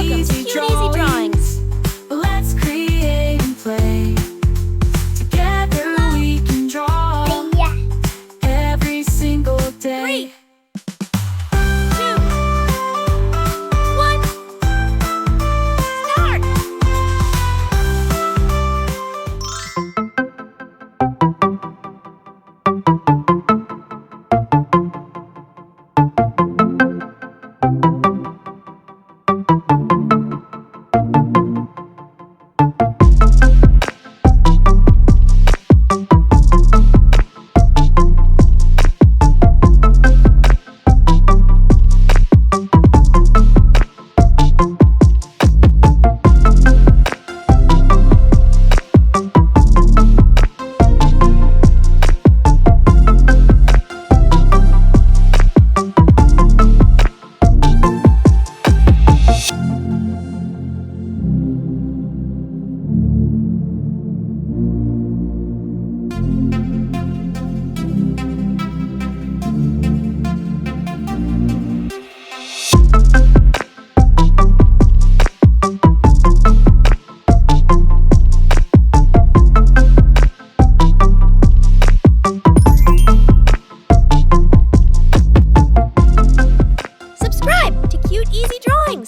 Welcome to Cute Easy Drawings. Let's create and play. Together we can draw every single day. 3, 2, 1, start! Subscribe to Cute Easy Drawings.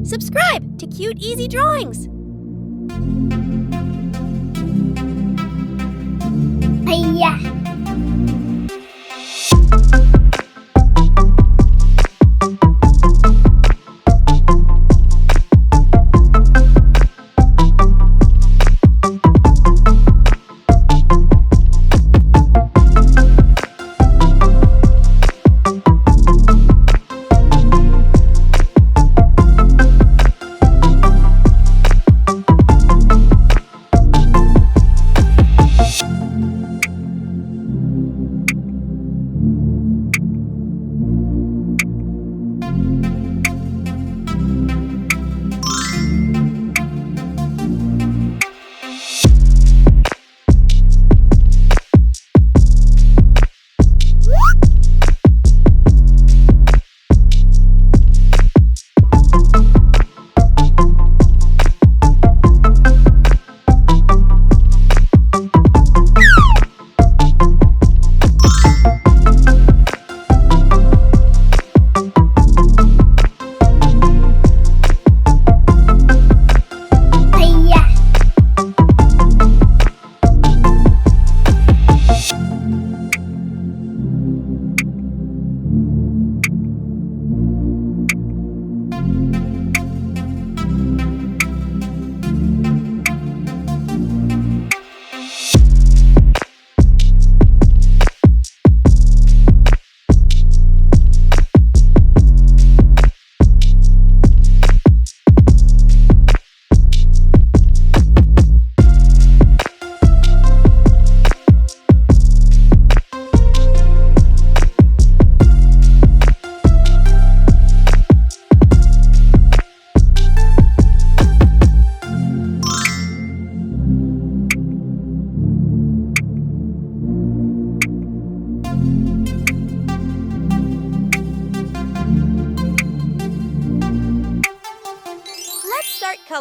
Subscribe to Cute Easy Drawings.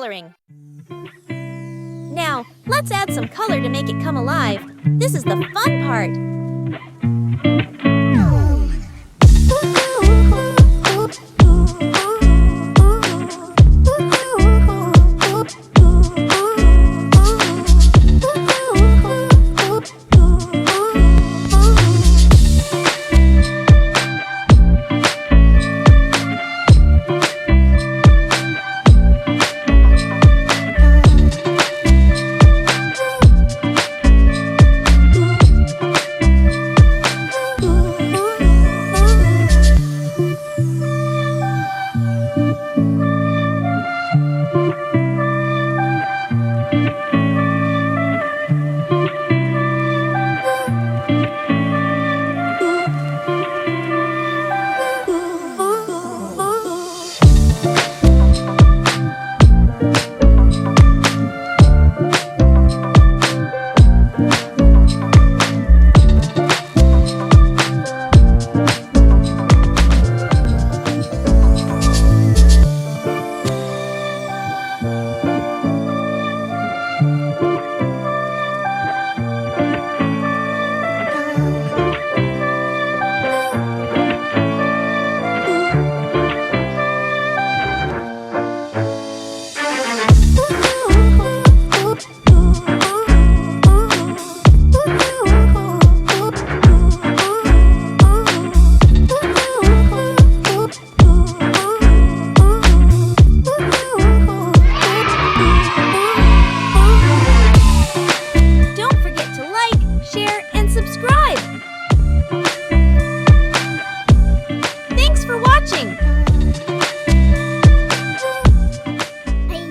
coloring. Now, let's add some color to make it come alive. This is the fun part.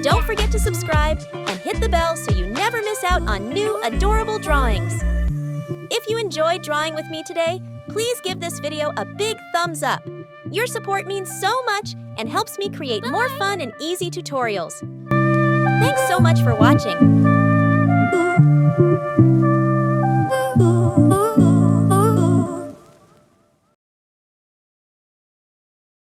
Don't forget to subscribe and hit the bell so you never miss out on new adorable drawings. If you enjoyed drawing with me today, please give this video a big thumbs up. Your support means so much and helps me create more fun and easy tutorials. Thanks so much for watching.